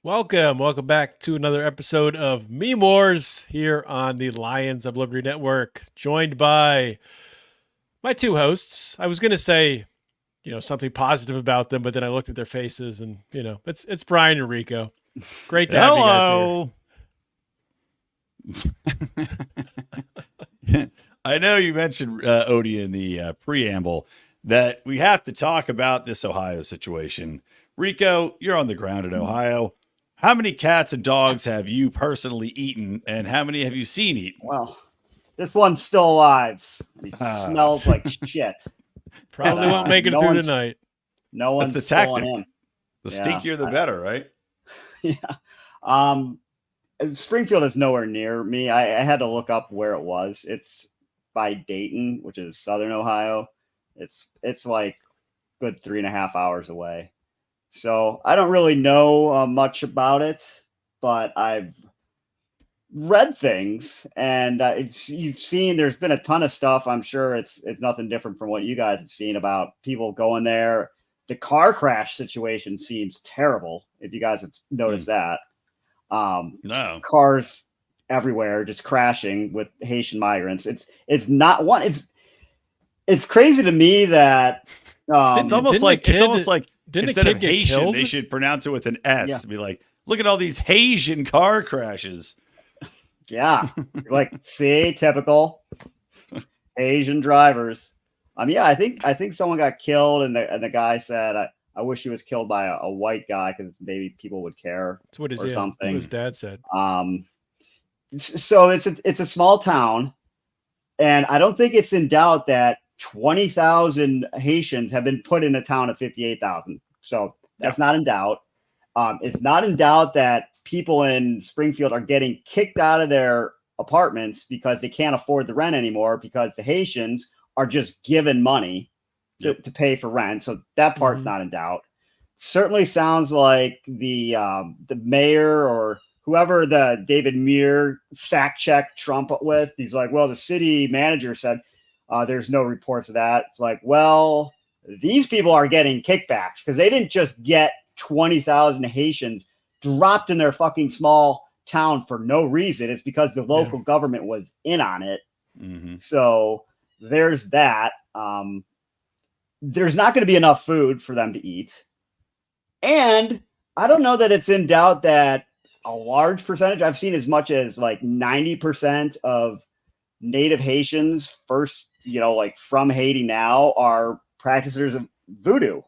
Welcome back to another episode of Meme Wars here on the Lions of Liberty Network, joined by my two hosts. I was going to say, something positive about them, but then I looked at their faces and, it's Brian and Rico. Great to have you guys here. I know you mentioned Odie in the preamble that we have to talk about this Ohio situation. Rico, you're on the ground in Ohio. How many cats and dogs have you personally eaten, and how many have you seen eaten? Well, this one's still alive. It smells like shit. Probably won't make it through the night. No one's That's the tactic. Him. The stinkier, the better, right? Yeah. Springfield is nowhere near me. I had to look up where it was. It's by Dayton, which is southern Ohio. It's like good 3.5 hours away. So I don't really know much about it, but I've read things, and you've seen there's been a ton of stuff. I'm sure it's nothing different from what you guys have seen about people going there. The car crash situation seems terrible. If you guys have noticed that, no cars everywhere just crashing with Haitian migrants. It's not one. It's crazy to me that it's almost like didn't instead a kid of get Haitian, killed? they should pronounce it with an S. Yeah. Be like, look at all these Haitian car crashes. Yeah, like see, typical Asian drivers. Yeah, I think someone got killed, and the guy said, "I wish he was killed by a white guy because maybe people would care." That's what something. His dad said. So it's a small town, and I don't think it's in doubt that 20,000 Haitians have been put in a town of 58,000. So that's not in doubt. It's not in doubt that people in Springfield are getting kicked out of their apartments because they can't afford the rent anymore because the Haitians are just given money to pay for rent. So that part's not in doubt. Certainly sounds like the mayor or whoever the David Muir fact check Trump with. He's like, well, the city manager said there's no reports of that. It's like, well, these people are getting kickbacks because they didn't just get 20,000 Haitians dropped in their fucking small town for no reason. It's because the local government was in on it. Mm-hmm. So there's that. There's not going to be enough food for them to eat. And I don't know that it's in doubt that a large percentage, I've seen as much as like 90% of native Haitians from Haiti now are practitioners of voodoo,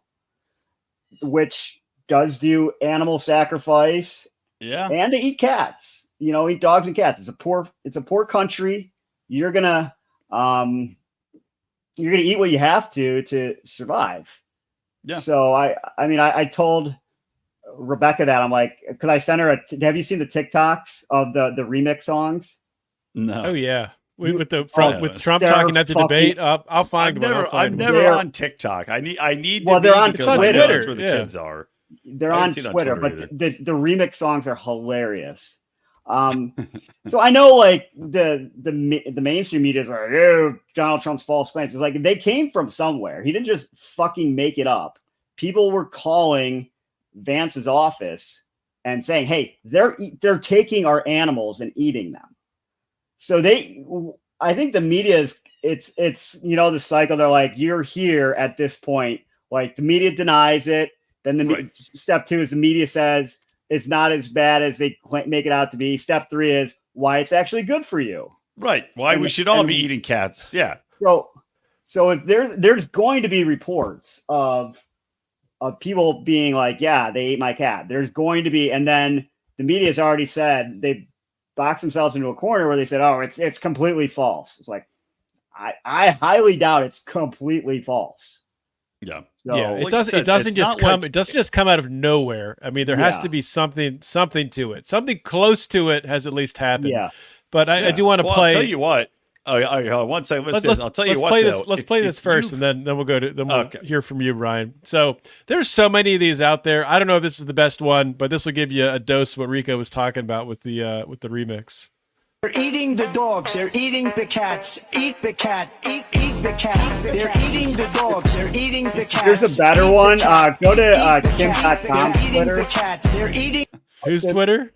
which does do animal sacrifice. Yeah. And they eat cats, eat dogs and cats. It's a poor country. You're going to eat what you have to survive. Yeah. So I told Rebecca that I'm like, could I send her have you seen the TikToks of the remix songs? No. Oh yeah. With Trump talking at the debate, I'll find one. I'm never on TikTok. I need. Well, they're on Twitter. That's where the kids are. They're on Twitter, but the remix songs are hilarious. So I know like the mainstream media is like, oh, Donald Trump's false claims. It's like they came from somewhere. He didn't just fucking make it up. People were calling Vance's office and saying, hey, they're taking our animals and eating them. So I think the media is it's the cycle. They're like, you're here at this point. Like the media denies it. Then step 2 is the media says it's not as bad as they make it out to be. Step 3 is why it's actually good for you. Right. Why we should all be eating cats. Yeah. So if there's going to be reports of people being like, yeah, they ate my cat. There's going to be, and then the media has already said they box themselves into a corner where they said, oh, it's completely false. It's like, I highly doubt it's completely false. Yeah. So, yeah. It doesn't just come out of nowhere. I mean, there has to be something to it. Something close to it has at least happened. Yeah. But I do want to play. I'll tell you what. Oh, hold on one second. I'll tell you what. Let's play this first, and then we'll hear from you, Ryan. So there's so many of these out there. I don't know if this is the best one, but this will give you a dose of what Rico was talking about with the remix. They're eating the dogs. They're eating the cats. Eat the cat. Eat the cat. They're eating the dogs. They're eating the cats. There's a better one. Go to Kim.com Twitter. They're eating Whose Twitter?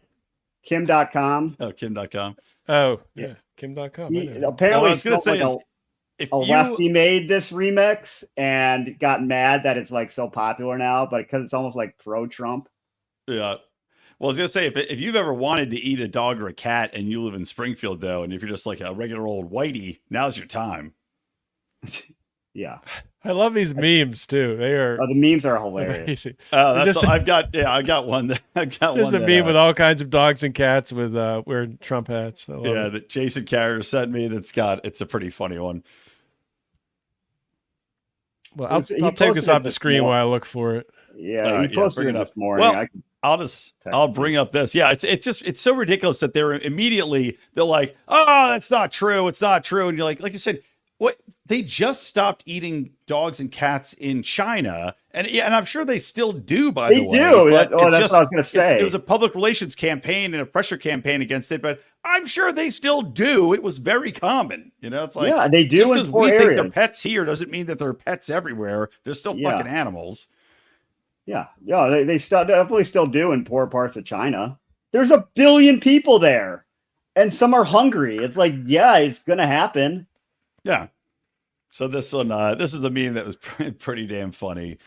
Kim.com. Oh, Kim.com. Oh, yeah. Kim.com. Apparently, I was gonna say if a lefty made this remix and got mad that it's like so popular now, but because it's almost like pro-Trump. Yeah. Well, I was gonna say if you've ever wanted to eat a dog or a cat and you live in Springfield though, and if you're just like a regular old whitey, now's your time. Yeah. I love these memes too. They are. Oh, the memes are hilarious. Amazing. I got one. I've got Just one. a meme with all kinds of dogs and cats with wearing Trump hats. That Jason Carrier sent me. It's a pretty funny one. Well, I'll take this off the screen while I look for it. Yeah, he posted it this morning. Well, I'll bring up this. Yeah, it's so ridiculous that they're like, oh, that's not true. It's not true. And you're like you said, what? They just stopped eating dogs and cats in China, and I'm sure they still do. By the way, they do. That's what I was going to say. It was a public relations campaign and a pressure campaign against it, but I'm sure they still do. It was very common. It's like they do. Just because we think they're pets here doesn't mean that they're pets everywhere. They're still fucking animals. Yeah, they definitely still do in poor parts of China. There's 1 billion people there, and some are hungry. It's like, it's gonna happen. Yeah. So this one, this is a meme that was pretty damn funny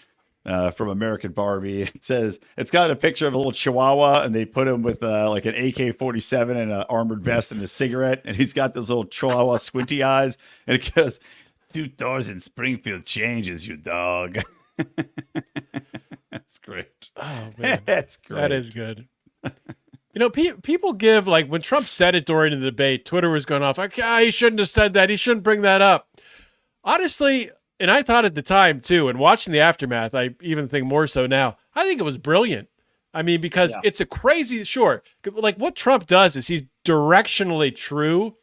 from American Barbie. It says it's got a picture of a little Chihuahua, and they put him with like an AK-47 and an armored vest and a cigarette, and he's got those little Chihuahua squinty eyes, and it goes, $2 in Springfield changes you, dog. That's great. Oh man, that's great. That is good. People give, like, when Trump said it during the debate, Twitter was going off like, he shouldn't have said that. He shouldn't bring that up. Honestly, and I thought at the time too, and watching the aftermath, I even think more so now, I think it was brilliant. I mean, because it's a crazy, like what Trump does is he's directionally true,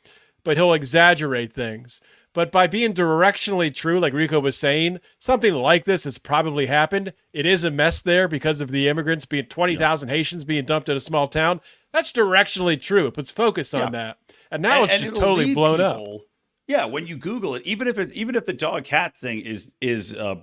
but he'll exaggerate things. But by being directionally true, like Rico was saying, something like this has probably happened. It is a mess there because of the immigrants being 20,000 Haitians being dumped in a small town. That's directionally true. It puts focus on that. And now it's just totally blown up. Yeah, when you Google it, even if the dog cat thing is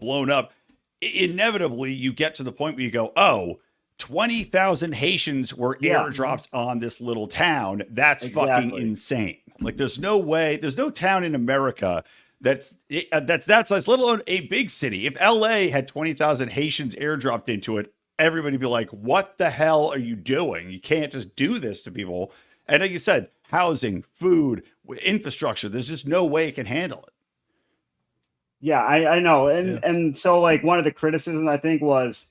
blown up, inevitably you get to the point where you go, 20,000 Haitians were airdropped on this little town. That's fucking insane. Like there's no town in America that's that size, let alone a big city. If LA had 20,000 Haitians airdropped into it, everybody would be like, what the hell are you doing? You can't just do this to people. And like you said, housing, food, infrastructure, there's just no way it can handle it. Yeah, I know. And so like one of the criticisms I think was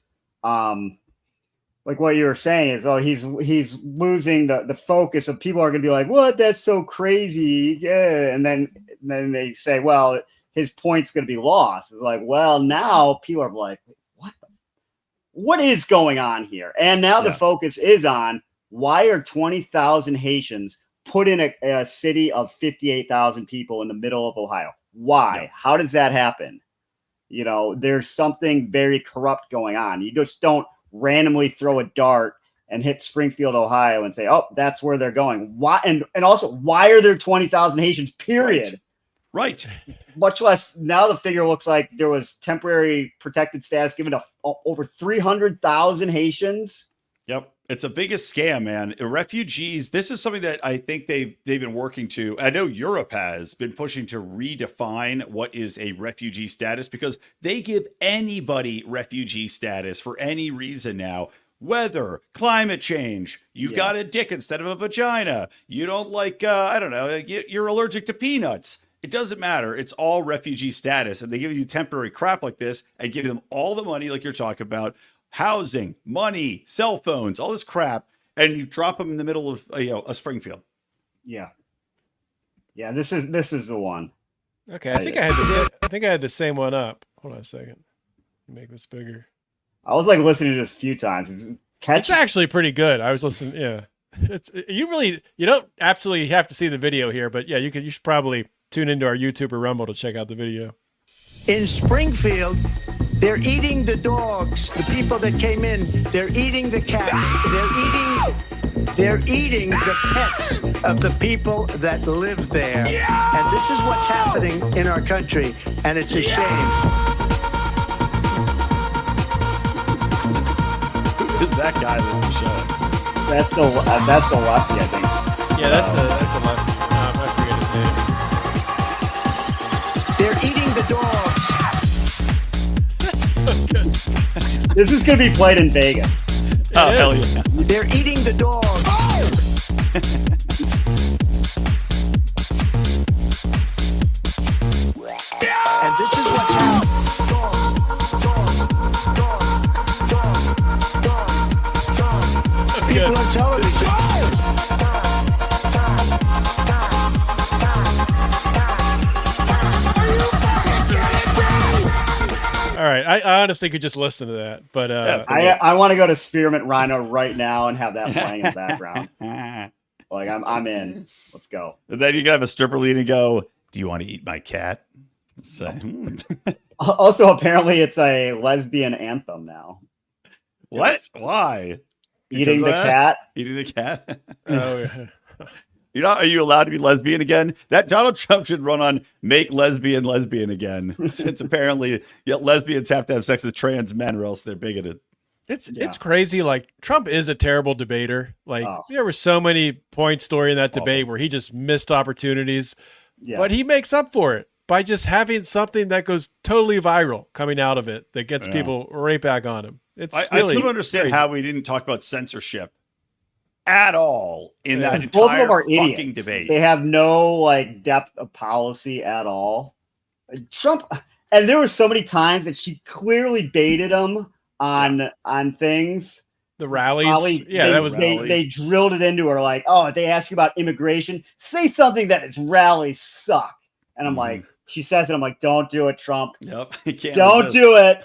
like what you were saying is, he's losing the focus of people are going to be like, what? That's so crazy. Yeah. And then they say, well, his point's going to be lost. It's like, well, now people are like, what is going on here? And now the focus is on, why are 20,000 Haitians put in a city of 58,000 people in the middle of Ohio? Why? Yeah. How does that happen? There's something very corrupt going on. You just don't randomly throw a dart and hit Springfield, Ohio and say, oh, that's where they're going. Why? And also, why are there 20,000 Haitians, period? Right. Much less now the figure looks like there was temporary protected status given to over 300,000 Haitians. Yep. It's the biggest scam, man. Refugees, this is something that I think they've been working to. I know Europe has been pushing to redefine what is a refugee status, because they give anybody refugee status for any reason now. Weather, climate change, you've got a dick instead of a vagina. You don't like, I don't know, you're allergic to peanuts. It doesn't matter. It's all refugee status. And they give you temporary crap like this and give them all the money like you're talking about. Housing, money, cell phones, all this crap, and you drop them in the middle of a Springfield. Yeah. This is the one. Okay, I think I had the same one up. Hold on a second. Make this bigger. I was like listening to this a few times. It's actually pretty good. I was listening. Yeah, you don't absolutely have to see the video here, but yeah, you should probably tune into our YouTube or Rumble to check out the video. In Springfield, they're eating the dogs, the people that came in. They're eating the cats. They're eating the pets of the people that live there. Yeah! And this is what's happening in our country, and it's a shame. Who is that guy that we showed? That's the lefty, I think. Yeah, that's a lefty. I forget his name. They're eating the dogs. This is going to be played in Vegas. Oh, hell yeah. They're eating the dogs. And this is what's happening. Dogs. People on television. All right, I honestly could just listen to that, but I want to go to Spearmint Rhino right now and have that playing in the background. Like I'm in. Let's go. And then you can have a stripper lead and go, "Do you want to eat my cat?" So, Also, apparently, it's a lesbian anthem now. what? Why? Eating the Because cat. Eating the cat? oh, yeah. Are you allowed to be lesbian again? That Donald Trump should run on make lesbian again. Since apparently lesbians have to have sex with trans men or else they're bigoted. It's crazy. Like Trump is a terrible debater. Like Oh. there were so many points during that Awful. debate where he just missed opportunities, Yeah. but he makes up for it by just having something that goes totally viral coming out of it that gets Yeah. people right back on him. It's I really still don't understand crazy. how we didn't talk about censorship at all in that Both of entire them are fucking idiots. debate. They have no like depth of policy at all. Trump, and there were so many times that she clearly baited him on things. the rallies. Probably, Yeah, that was they drilled it into her like, oh, they ask you about immigration, say something that its rallies suck. And I'm like, she says it. I'm like, don't do it, Trump. Yep. You can't Don't resist. do it.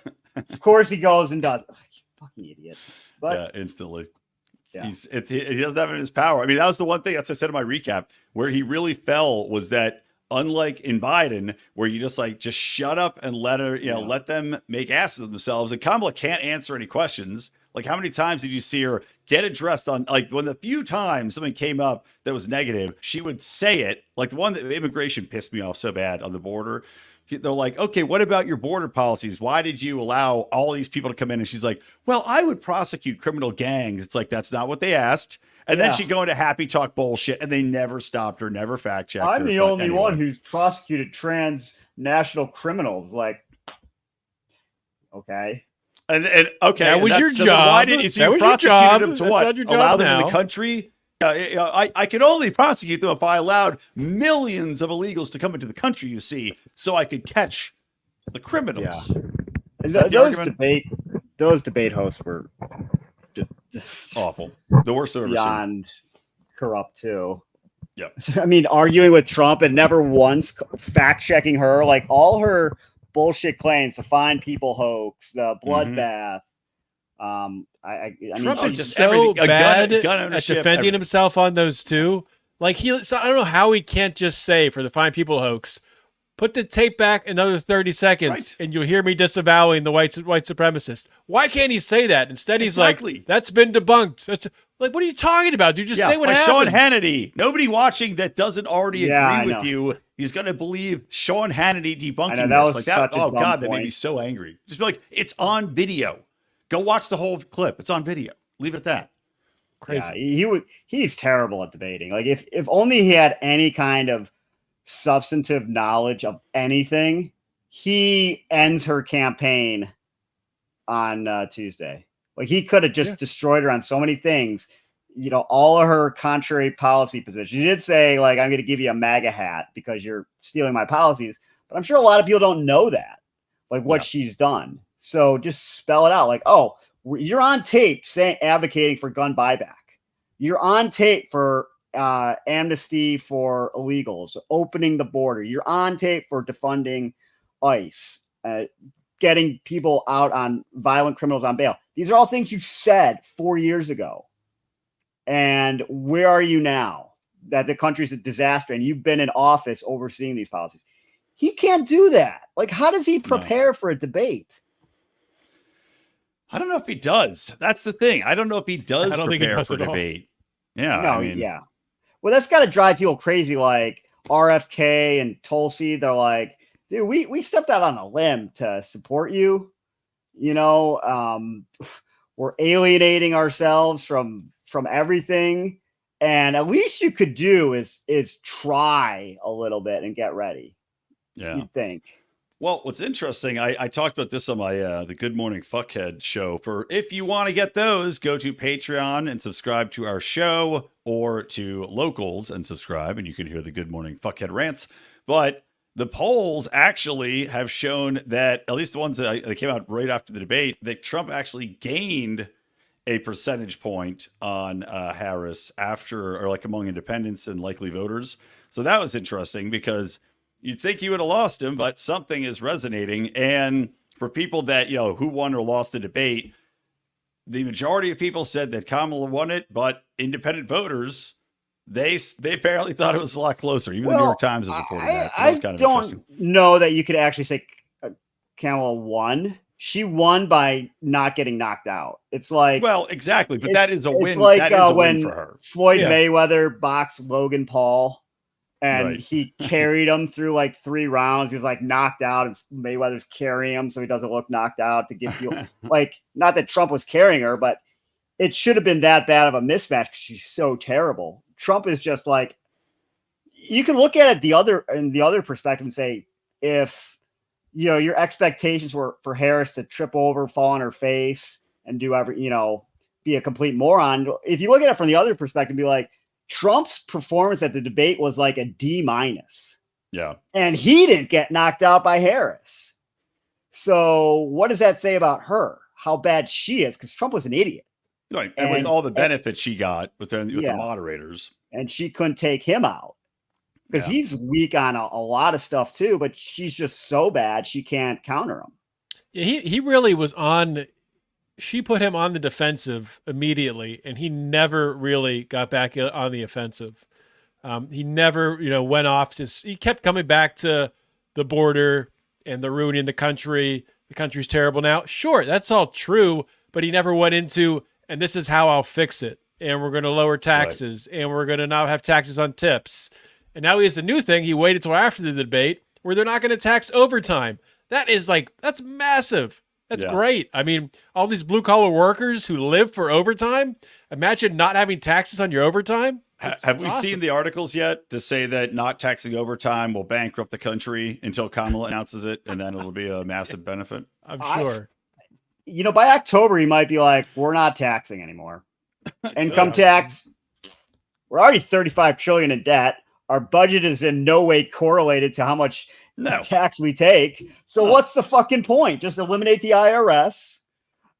Of course he goes and does. Oh, you fucking idiot. But Yeah, instantly. Yeah. He doesn't have it in his power. I mean, that was the one thing that's I said in my recap where he really fell was that unlike in Biden, where you just shut up and let her, let them make asses of themselves. And Kamala can't answer any questions. Like, how many times did you see her get addressed on, like, when the few times something came up that was negative, she would say it. Like the one that immigration pissed me off so bad on the border. They're like, okay, what about your border policies? Why did you allow all these people to come in? And she's like, well, I would prosecute criminal gangs. It's like, that's not what they asked. And then she'd go into happy talk bullshit, and they never stopped her, never fact checked her. I'm the But only anyway. one who's prosecuted transnational criminals. Like, okay. And okay, That and was your so then why job. did That you was your prosecuted job. them to That's what? not your job Allow them in now. the country? I could only prosecute them if I allowed millions of illegals to come into the country. You see, so I could catch the criminals. Yeah. And that the those debate hosts were just Awful. The worst I've ever seen. beyond corrupt too. Yep. I mean, arguing with Trump and never once fact checking her, like all her bullshit claims, the fine people hoax, the bloodbath. I Trump mean, is just so everything. bad Gun at ownership, defending everything. himself on those two. Like so I don't know how he can't just say for the fine people hoax, put the tape back another 30 seconds Right. and you'll hear me disavowing the white supremacist. Why can't he say that? Instead, he's Exactly. like, that's been debunked. That's like, what are you talking about? Dude, just say what by Sean happened. Hannity. Nobody watching that doesn't already Yeah, I agree know. with you. He's going to believe Sean Hannity debunking I know, that this. was Like that. such a Oh dumb God, that made point. me so angry. Just be like, it's on video. Go watch the whole clip. It's on video. Leave it at that. yeah, he's terrible at debating. Like if only he had any kind of substantive knowledge of anything, he ends her campaign on Tuesday. Like he could have just destroyed her on so many things. You know, all of her contrary policy positions. She did say, like, I'm going to give you a MAGA hat because you're stealing my policies. But I'm sure a lot of people don't know that, like what she's done. So just spell it out. Like, oh, you're on tape advocating for gun buyback. You're on tape for amnesty for illegals, opening the border. You're on tape for defunding ICE, getting people out on violent criminals on bail. These are all things you said 4 years ago. And where are you now that the country's a disaster and you've been in office overseeing these policies? He can't do that. Like, how does he prepare for a debate? I don't know if he does. That's the thing. I don't know if he does I don't think he prepare does for at all. debate. Yeah. No, I mean, yeah. Well, that's got to drive people crazy. Like RFK and Tulsi, they're like, dude, we stepped out on a limb to support you. You know, we're alienating ourselves from from everything. And at least you could do is try a little bit and get ready. Yeah. You'd think. Well, what's interesting, I talked about this on my the Good Morning Fuckhead show. For if you want to get those, go to Patreon and subscribe to our show, or to Locals and subscribe, and you can hear the Good Morning Fuckhead rants. But the polls actually have shown that, at least the ones that came out right after the debate, that Trump actually gained a percentage point on Harris after, or like among independents and likely voters. So that was interesting, because you'd think he would have lost him, but something is resonating. And for people that, who won or lost the debate, the majority of people said that Kamala won it, but independent voters, they apparently thought it was a lot closer. Even the New York Times has reported that. So that was kind of interesting. I don't know that you could actually say Kamala won. She won by not getting knocked out. It's like, well, exactly, but that is a win. It's like that is a when win for her. Floyd Mayweather boxed Logan Paul, and he carried him through like 3 rounds. He was like knocked out, and Mayweather's carrying him so he doesn't look knocked out to give you like, not that Trump was carrying her, but it should have been that bad of a mismatch because she's so terrible. Trump is just like, you can look at it the other perspective and say, if your expectations were for Harris to trip over, fall on her face, and do be a complete moron. If you look at it from the other perspective, be like, Trump's performance at the debate was like a D-. Yeah. And he didn't get knocked out by Harris. So what does that say about her? How bad she is? Because Trump was an idiot. Right. And with all the benefits she got with the moderators. And she couldn't take him out. Because he's weak on a lot of stuff too, but she's just so bad she can't counter him. Yeah, he really was on. She put him on the defensive immediately, and he never really got back on the offensive. He never, went off. He kept coming back to the border and the ruining the country. The country's terrible now. Sure, that's all true, but he never went into, and this is how I'll fix it. And we're going to lower taxes, and we're going to not have taxes on tips. And now he has a new thing. He waited till after the debate where they're not going to tax overtime. That's massive. That's great. I mean, all these blue collar workers who live for overtime, imagine not having taxes on your overtime. Have we seen the articles yet to say that not taxing overtime will bankrupt the country until Kamala announces it, and then it'll be a massive benefit? I'm sure. By October, he might be like, we're not taxing anymore. Income tax, we're already $35 trillion in debt. Our budget is in no way correlated to how much tax we take. So what's the fucking point? Just eliminate the IRS.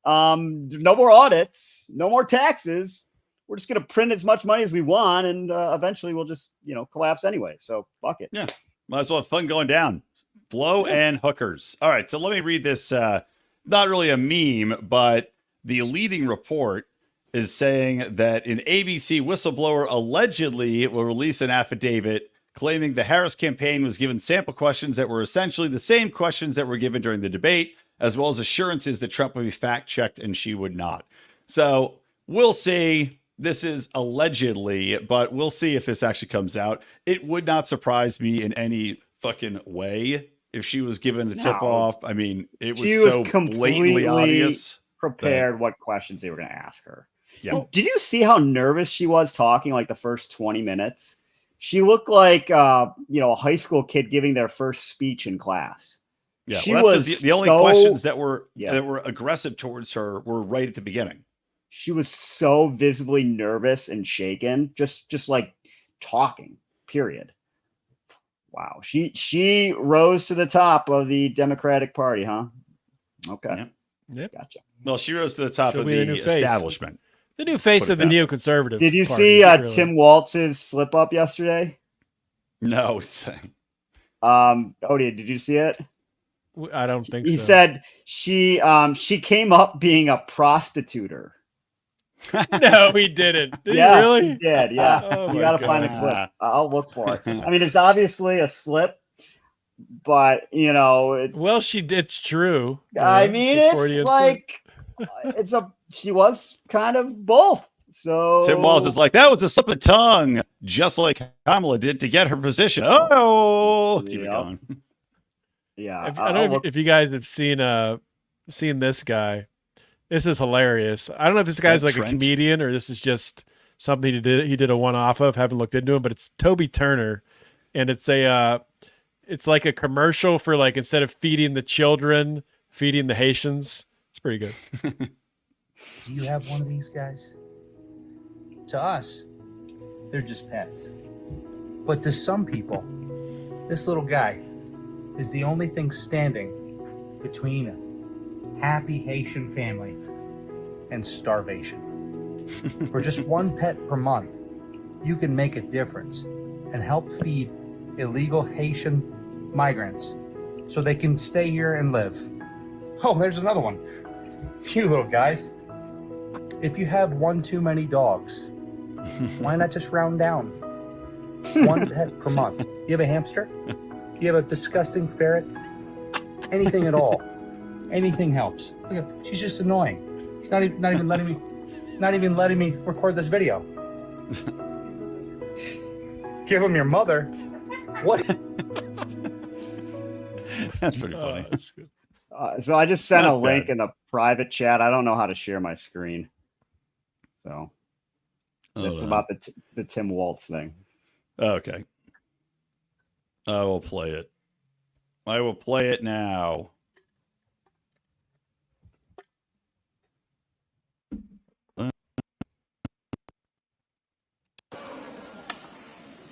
No more audits, no more taxes. We're just going to print as much money as we want. And eventually we'll just, collapse anyway. So fuck it. Yeah. Might as well have fun going down. Blow and hookers. All right. So let me read this. Not really a meme, but the leading report is saying that an ABC whistleblower allegedly will release an affidavit claiming the Harris campaign was given sample questions that were essentially the same questions that were given during the debate, as well as assurances that Trump would be fact-checked and she would not. So we'll see. This is allegedly, but we'll see if this actually comes out. It would not surprise me in any fucking way if she was given a tip-off. I mean, it was so blatantly obvious. Prepared what questions they were going to ask her. Yeah. Well, did you see how nervous she was talking like the first 20 minutes? She looked like a high school kid giving their first speech in class. Yeah, that's because the only questions that were aggressive towards her were right at the beginning. She was so visibly nervous and shaken, just like talking, period. Wow. She rose to the top of the Democratic Party, huh? Okay. Yep. Gotcha. Well, she rose to the top of the establishment. The new face of the neoconservative. Did you party, see really. Tim Walz's slip up yesterday? No. Odie, did you see it? I don't think so. He said she came up being a prostituter. No, he didn't. Did yes, he really? He did. Yeah. Oh you got to find a clip. I'll look for it. I mean, it's obviously a slip, but it's. Well, it's true. I mean, it's like she was kind of both. So Tim Walz is like, that was a slip of tongue, just like Kamala did to get her position. Oh, keep it going. Yeah, I don't know if you guys have seen this guy. This is hilarious. I don't know if this Is guy's that like a Trent? comedian or this is just something he did a one-off of. Haven't looked into him, but it's Toby Turner, and it's like a commercial for like instead of feeding the children, feeding the Haitians. It's pretty good. Do you have one of these guys? To us, they're just pets. But to some people, this little guy is the only thing standing between a happy Haitian family and starvation. For just one pet per month, you can make a difference and help feed illegal Haitian migrants so they can stay here and live. Oh, there's another one. You little guys. If you have one too many dogs, why not just round down? One pet per month. You have a hamster? You have a disgusting ferret? Anything at all. Anything helps. Look at, she's just annoying. She's not even letting me record this video. Give him your mother. What? That's pretty funny. That's good. So I just sent Not a link bad. in the private chat. I don't know how to share my screen. So it's about the Tim Waltz thing. Okay. I will play it. I will play it now.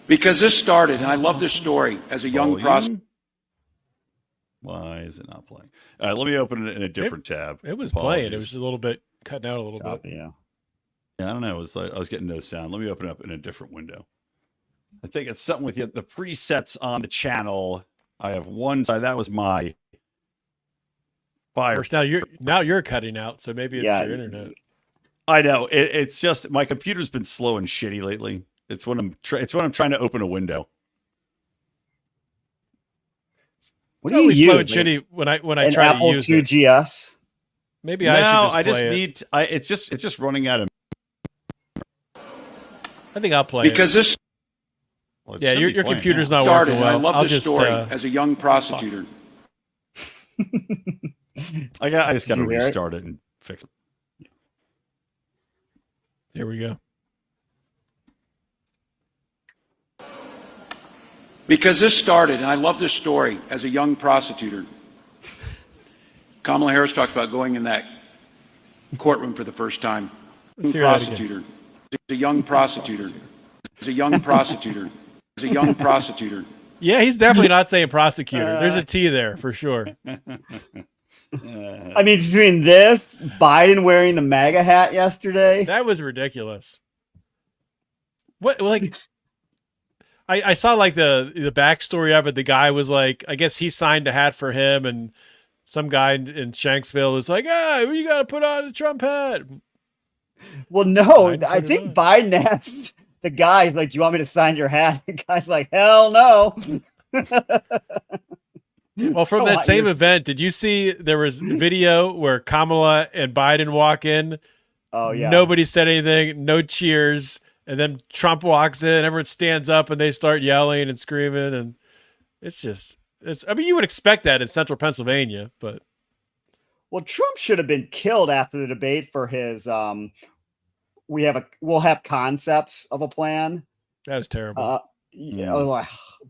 Because this started, and I love this story, as a young Volume? prosecutor. Why is it not playing? All right, let me open it in a different tab. It was playing. It Apologies. was a little bit cutting out a little bit. Choppy, yeah. Yeah, I don't know. It was like, I was getting no sound. Let me open it up in a different window. I think it's something with the presets on the channel. I have one side. That was my fire. Of course, now you're cutting out, so maybe it's Yeah. your internet. I know. It's just my computer's been slow and shitty lately. It's when I'm trying to open a window. What It's do you always slow and use? shitty when I An try Apple to use it. 2GS? Maybe No, I I should just just play it. need. It's just running out of. I think I'll play Because it. this Well, it Yeah, should your be playing computer's now. not started, working and I well. love I'll this just story, as a young prosecutor. I just got to Did you hear it? restart it and fix it. Here we go. Because this started, and I love this story, as a young prosecutor. Kamala Harris talked about going in that courtroom for the first time. Let's hear that again. Prosecutor. As a young prosecutor. As a young prosecutor. As a young prosecutor. Yeah, he's definitely not saying prosecutor. There's a T there for sure. I mean, between this, Biden wearing the MAGA hat yesterday. That was ridiculous. What like I saw like the backstory of it. The guy was like, I guess he signed a hat for him, and some guy in Shanksville was like, you got to put on a Trump hat. Well, no, Biden I put it think on. Biden asked the guy, like, do you want me to sign your hat? The guy's like, hell no. Well, from Oh, that same you're- event, did you see there was video where Kamala and Biden walk in? Oh, yeah. Nobody said anything, no cheers. And then Trump walks in, everyone stands up and they start yelling and screaming. And I mean, you would expect that in central Pennsylvania, but Well, Trump should have been killed after the debate for his we'll have concepts of a plan. that was terrible. Yeah,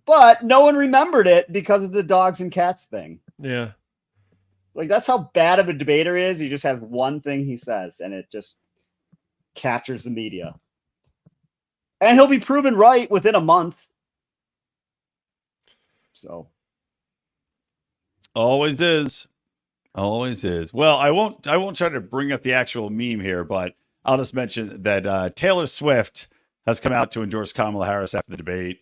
but no one remembered it because of the dogs and cats thing. Yeah. Like, that's how bad of a debater is. He just has one thing he says, and it just captures the media. And he'll be proven right within a month. So Always is. Always is. Well, I won't try to bring up the actual meme here, but I'll just mention that Taylor Swift has come out to endorse Kamala Harris after the debate.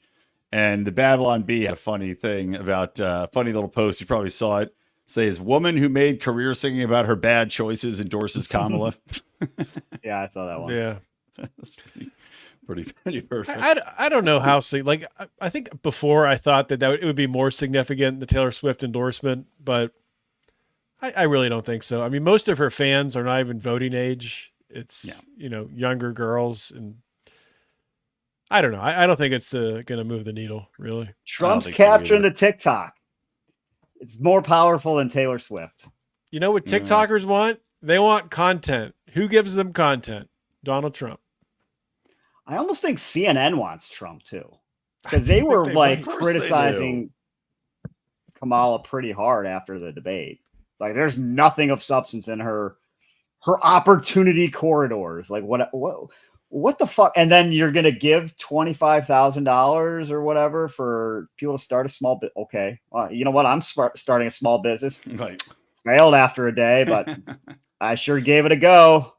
And the Babylon Bee had a funny thing about funny little post. You probably saw it. Says woman who made career singing about her bad choices endorses Kamala. yeah, I saw that one. Yeah. That's pretty perfect. I don't know how, like, I think before I thought that it would be more significant, the Taylor Swift endorsement, but I really don't think so. I mean, most of her fans are not even voting age. It's, younger girls. And I don't know. I don't think it's going to move the needle, really. Trump's think so capturing either. the TikTok. It's more powerful than Taylor Swift. You know what TikTokers want? They want content. Who gives them content? Donald Trump. I almost think CNN wants Trump too, because I they think were they like Of course they criticizing Kamala pretty hard after the debate. Like, there's nothing of substance in her opportunity corridors. Like, what the fuck? And then you're gonna give $25,000 or whatever for people to start a small bit. Okay, well, you know what? I'm starting a small business. Right. Failed after a day, but I sure gave it a go.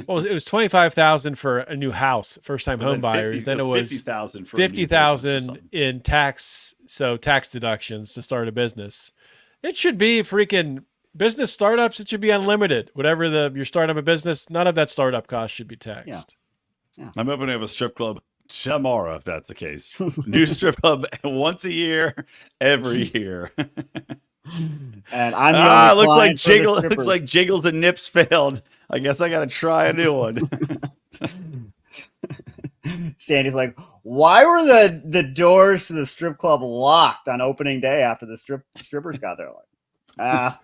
Well, it was 25,000 for a new house, first time Well, home buyers. Then it was 50,000 for a new business or 50,000 something. in tax deductions to start a business. It should be freaking business startups. It should be unlimited. Whatever you're starting a business, none of that startup cost should be taxed. Yeah. I'm opening up a strip club tomorrow, if that's the case. New strip club once a year, every year. And I'm it looks like Jiggle. Looks like Jiggles and Nips failed. I guess I got to try a new one. Sandy's like, why were the doors to the strip club locked on opening day after the strippers got there? Like,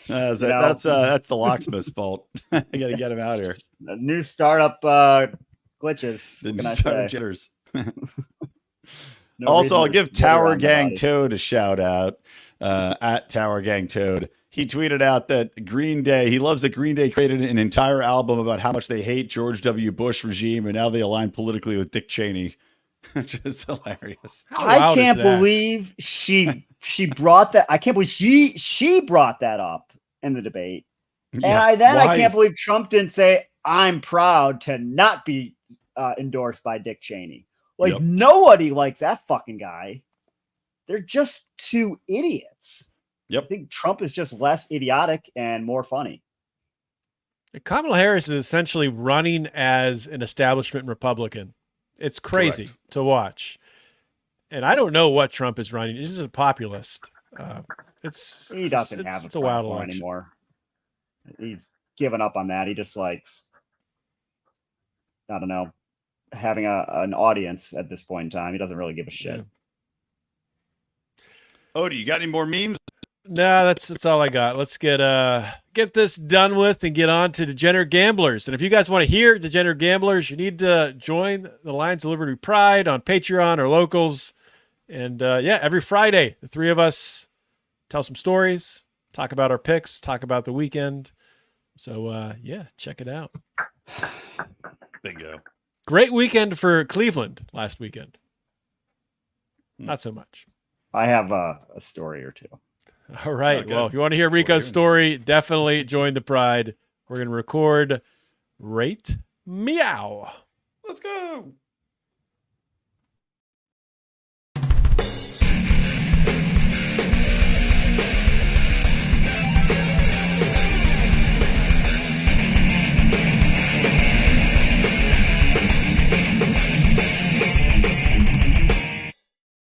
that's the locksmith's fault. I got to get him out here. the new startup glitches. The What can I startup say? jitters. No Also, reason I'll to give jitter Tower on the Gang body. Toad a shout out at Tower Gang Toad. He tweeted out that Green Day, he loves that Green Day created an entire album about how much they hate George W. Bush regime and now they align politically with Dick Cheney, which is hilarious. How I loud is can't that? believe she brought that. I can't believe she brought that up in the debate. And I Why? can't believe Trump didn't say, I'm proud to not be endorsed by Dick Cheney. Like, Yep. nobody likes that fucking guy. They're just two idiots. Yep. I think Trump is just less idiotic and more funny. Kamala Harris is essentially running as an establishment Republican. It's crazy Correct. to watch. And I don't know what Trump is running. He's just a populist. He doesn't have it's a a wild platform election. anymore. He's given up on that. He just likes, I don't know, having an audience at this point in time. He doesn't really give a shit. Yeah. Odie, you got any more memes? No, that's all I got. Let's get this done with and get on to Degenerate Gamblers. And if you guys want to hear Degenerate Gamblers, you need to join the Lions of Liberty Pride on Patreon or Locals. And every Friday, the three of us tell some stories, talk about our picks, talk about the weekend. So check it out. Bingo. Great weekend for Cleveland last weekend. Not so much. I have a story or two. All right. Okay. Well, if you want to hear Rico's story, definitely join the Pride. We're going to record Rate Meow. Let's go.